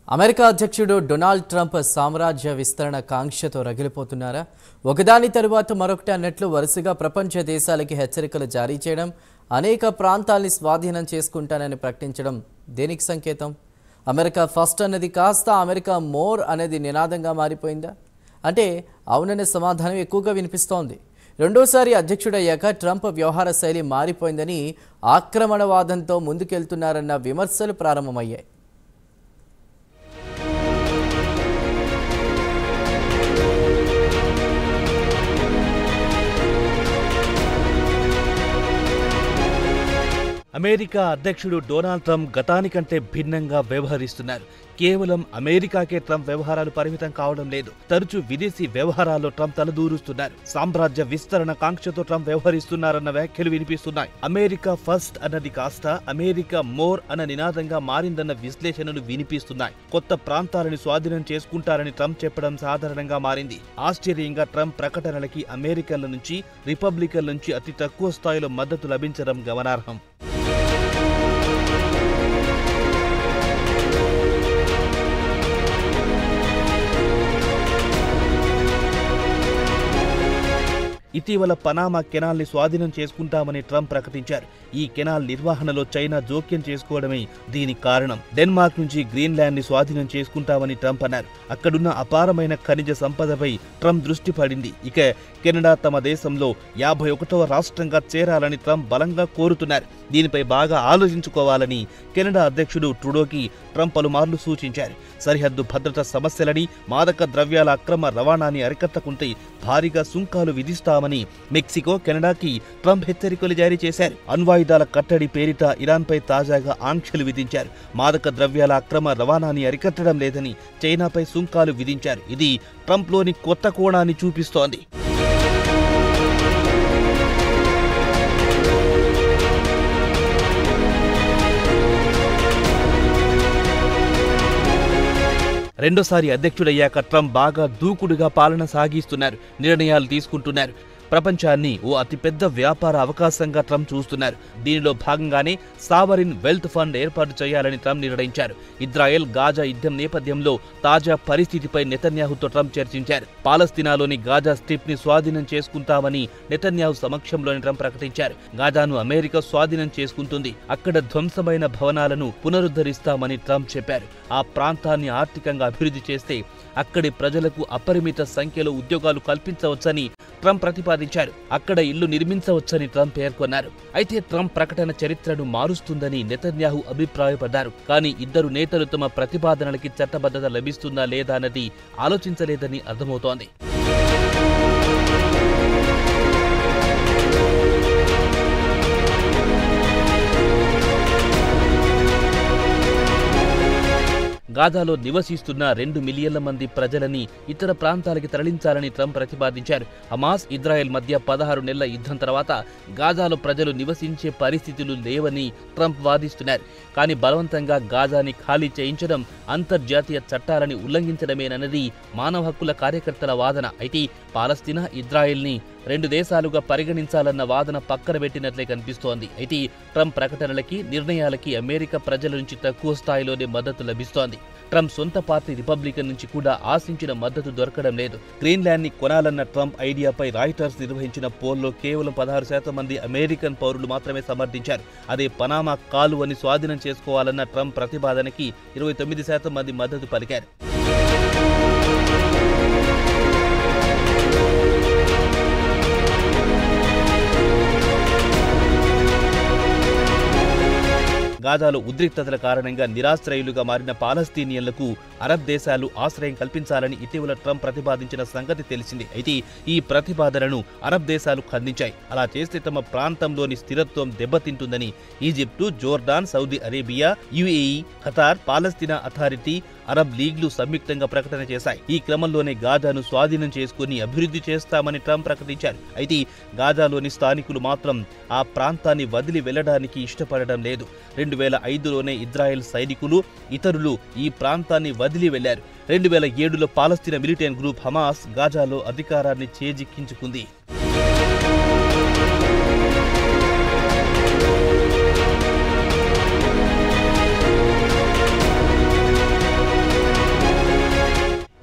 America అధ్యక్షుడు Donald Trump సామ్రాజ్య విస్తరణ కాంక్షతో రగిలిపోతున్నారా? ఒకదాని తరువాత మరొకటి అన్నట్లు వరుసగా ప్రపంచ దేశాలకి హెచ్చరికలు జారీ చేయడం, అనేక ప్రాంతాల్ని స్వాధీనం చేసుకుంటానని ప్రకటించడం దేనికి సంకేతం? అమెరికా ఫస్ట్ అన్నది కాస్త అమెరికా మోర్ అనేది నినాదంగా మారిపోయిందా? అంటే అవుననే సమాధానం ఎక్కువగా వినిపిస్తోంది. రెండోసారి అధ్యక్షుడయ్యాక ట్రంప్ వ్యవహార శైలి మారిపోయిందని, ఆక్రమణవాదంతో ముందుకెళ్తున్నారన్న విమర్శలు ప్రారంభమయ్యాయి. అమెరికా అధ్యక్షుడు డొనాల్డ్ ట్రంప్ గతానికంటే భిన్నంగా వ్యవహరిస్తున్నారు. కేవలం అమెరికాకే ట్రంప్ వ్యవహారాలు పరిమితం కావడం లేదు. తరచూ విదేశీ వ్యవహారాల్లో ట్రంప్ తలదూరుస్తున్నారు. సామ్రాజ్య విస్తరణ కాంక్షతో ట్రంప్ వ్యవహరిస్తున్నారన్న వ్యాఖ్యలు వినిపిస్తున్నాయి. అమెరికా ఫస్ట్ అన్నది కాస్త అమెరికా మోర్ అన్న నినాదంగా మారిందన్న విశ్లేషణలు వినిపిస్తున్నాయి. కొత్త ప్రాంతాలను స్వాధీనం చేసుకుంటారని ట్రంప్ చెప్పడం సాధారణంగా మారింది. ఆశ్చర్యంగా ట్రంప్ ప్రకటనలకి అమెరికన్ల నుంచి, రిపబ్లికన్ల నుంచి అతి తక్కువ స్థాయిలో మద్దతు లభించడం గమనార్హం. ఇటీవల పనామా కెనాల్ని స్వాధీనం చేసుకుంటామని ట్రంప్ ప్రకటించారు. ఈ కెనాల్ నిర్వహణలో చైనా జోక్యం చేసుకోవడమే దీనికి కారణం. డెన్మార్క్ నుంచి గ్రీన్లాండ్ ని స్వాధీనం చేసుకుంటామని ట్రంప్ అన్నారు. అక్కడున్న అపారమైన ఖనిజ సంపదపై ట్రంప్ దృష్టి పడింది. ఇక కెనడా తమ దేశంలో 51వ రాష్ట్రంగా చేరాలని ట్రంప్ బలంగా కోరుతున్నారు. దీనిపై బాగా ఆలోచించుకోవాలని కెనడా అధ్యక్షుడు ట్రూడోకి ట్రంప్ పలుమార్లు సూచించారు. సరిహద్దు భద్రత సమస్యలని, మాదక ద్రవ్యాల అక్రమ రవాణాని అరికట్టకుంటే భారీగా సుంకాలు విధిస్తామని మెక్సికో, కెనడాకి ట్రంప్ హెచ్చరికలు జారీ చేశారు. అణ్వాయుధాల కట్టడి పేరిట ఇరాన్పై తాజాగా ఆంక్షలు విధించారు. మాదక ద్రవ్యాల అక్రమ రవాణాని అరికట్టడం లేదని చైనాపై సుంకాలు విధించారు. ఇది ట్రంప్లోని కొత్త కోణాన్ని చూపిస్తోంది. రెండోసారి అధ్యక్షుడయ్యాక ట్రంప్ బాగా దూకుడుగా పాలన సాగిస్తున్నారు. నిర్ణయాలు తీసుకుంటున్నారు. ప్రపంచాన్ని ఓ అతిపెద్ద వ్యాపార అవకాశంగా ట్రంప్ చూస్తున్నారు. దీనిలో భాగంగానే సావరిన్ వెల్త్ ఫండ్ ఏర్పాటు చేయాలని ట్రంప్ నిర్ణయించారు. ఇజ్రాయెల్ గాజా యుద్ధం నేపథ్యంలో తాజా పరిస్థితిపై నెతన్యాహుతో ట్రంప్ చర్చించారు. పాలస్తీనాలోని గాజా స్ట్రిప్ ని స్వాధీనం చేసుకుంటామని నెతన్యాహు సమక్షంలోని ట్రంప్ ప్రకటించారు. గాజాను అమెరికా స్వాధీనం చేసుకుంటుంది. అక్కడ ధ్వంసమైన భవనాలను పునరుద్ధరిస్తామని ట్రంప్ చెప్పారు. ఆ ప్రాంతాన్ని ఆర్థికంగా అభివృద్ధి చేస్తే అక్కడి ప్రజలకు అపరిమిత సంఖ్యలో ఉద్యోగాలు కల్పించవచ్చని ట్రంప్ ప్రతిపాదించారు. అక్కడ ఇల్లు నిర్మించవచ్చని ట్రంప్ పేర్కొన్నారు. అయితే ట్రంప్ ప్రకటన చరిత్రను మారుస్తుందని నెతన్యాహు అభిప్రాయపడ్డారు. కానీ ఇద్దరు నేతలు తమ ప్రతిపాదనలకి చట్టబద్ధత లభిస్తుందా లేదా అన్నది ఆలోచించలేదని అర్థమవుతోంది. గాజాలో నివసిస్తున్న 2 మిలియన్ల మంది ప్రజలని ఇతర ప్రాంతాలకి తరలించాలని ట్రంప్ ప్రతిపాదించారు. హమాస్, ఇజ్రాయెల్ మధ్య 16 నెలల యుద్ధం తర్వాత గాజాలో ప్రజలు నివసించే పరిస్థితులు లేవని ట్రంప్ వాదిస్తున్నారు. కానీ బలవంతంగా గాజాని ఖాళీ చేయించడం అంతర్జాతీయ చట్టాలని ఉల్లంఘించడమేనన్నది మానవ హక్కుల కార్యకర్తల వాదన. అయితే పాలస్తీనా, ఇజ్రాయెల్ని 2 దేశాలుగా పరిగణించాలన్న వాదన పక్కన పెట్టినట్లే కనిపిస్తోంది. అయితే ట్రంప్ ప్రకటనలకి, నిర్ణయాలకి అమెరికా ప్రజల నుంచి తక్కువ స్థాయిలోనే మద్దతు లభిస్తోంది. ట్రంప్ సొంత పార్టీ రిపబ్లికన్ నుంచి కూడా ఆశించిన మద్దతు దొరకడం లేదు. గ్రీన్లాండ్ ని కొనాలన్న ట్రంప్ ఐడియాపై రాయిటర్స్ నిర్వహించిన పోల్లో కేవలం 16% మంది అమెరికన్ పౌరులు మాత్రమే సమర్థించారు. అదే పనామా కాలువని స్వాధీనం చేసుకోవాలన్న ట్రంప్ ప్రతిపాదనకి 29% మంది మద్దతు పలికారు. గాజాలో ఉద్రిక్తతల కారణంగా నిరాశ్రయులుగా మారిన పాలస్తీనియన్లకు అరబ్ దేశాలు ఆశ్రయం కల్పించాలని ఇటీవల ట్రంప్ ప్రతిపాదించిన సంగతి తెలిసింది. అయితే ఈ ప్రతిపాదనను అరబ్ దేశాలు ఖండించాయి. అలా చేస్తే తమ ప్రాంతంలోని స్థిరత్వం దెబ్బతింటుందని Egypt, Jordan, Saudi Arabia, UAE, Qatar, Palestine authority, Arab లీగ్లు సంయుక్తంగా ప్రకటన చేశాయి. ఈ క్రమంలోనే గాజాను స్వాధీనం చేసుకుని అభివృద్ధి చేస్తామని ట్రంప్ ప్రకటించారు. అయితే గాజాలోని స్థానికులు మాత్రం ఆ ప్రాంతాన్ని వదిలి వెళ్లడానికి ఇష్టపడడం లేదు. 2005లోనే ఇజ్రాయెల్ సైనికులు, ఇతరులు ఈ ప్రాంతాన్ని వదిలి వెళ్లారు. 2007లో పాలస్తీనా మిలిటెంట్ గ్రూప్ హమాస్ గాజాలో అధికారాన్ని చేజిక్కించుకుంది.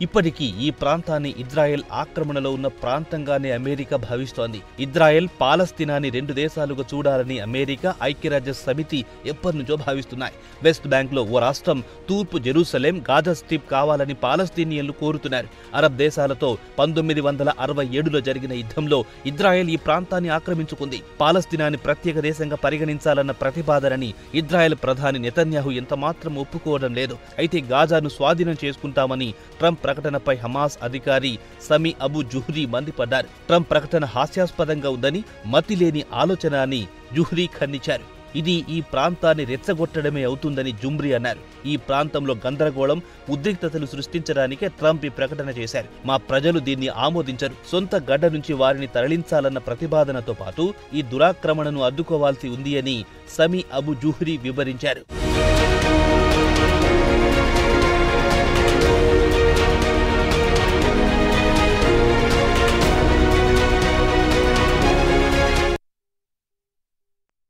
ఇప్పటికీ ఈ ప్రాంతాన్ని ఇజ్రాయెల్ ఆక్రమణలో ఉన్న ప్రాంతంగానే అమెరికా భావిస్తోంది. ఇజ్రాయెల్ పాలస్తీనాని 2 దేశాలుగా చూడాలని అమెరికా, ఐక్యరాజ్య సమితి ఎప్పటినుంచో భావిస్తున్నాయి. వెస్ట్ బ్యాంక్ లో ఓ రాష్ట్రం తూర్పు జెరూసలేం, గాజా స్ట్రిప్ కావాలని పాలస్తీనియన్లు కోరుతున్నారు. అరబ్ దేశాలతో 1967లో జరిగిన యుద్ధంలో ఇజ్రాయెల్ ఈ ప్రాంతాన్ని ఆక్రమించుకుంది. పాలస్తీనాని ప్రత్యేక దేశంగా పరిగణించాలన్న ప్రతిపాదనని ఇజ్రాయెల్ ప్రధాని నెతన్యాహు ఎంతమాత్రం ఒప్పుకోవడం లేదు. అయితే గాజాను స్వాధీనం చేసుకుంటామని ట్రంప్ ప్రకటనపై హమాస్ అధికారి సమీ అబు జుహ్రీ మండిపడ్డారు. ట్రంప్ ప్రకటన హాస్యాస్పదంగా ఉందని, మతిలేని ఆలోచన అని జుహ్రీ ఖండించారు. ఇది ఈ ప్రాంతాన్ని రెచ్చగొట్టడమే అవుతుందని జుమ్రీ అన్నారు. ఈ ప్రాంతంలో గందరగోళం, ఉద్రిక్తతలు సృష్టించడానికే ట్రంప్ ఈ ప్రకటన చేశారు. మా ప్రజలు దీన్ని ఆమోదించరు. సొంత గడ్డ నుంచి వారిని తరలించాలన్న ప్రతిపాదనతో పాటు ఈ దురాక్రమణను అడ్డుకోవాల్సి ఉంది అని సమీ అబు జుహ్రీ వివరించారు.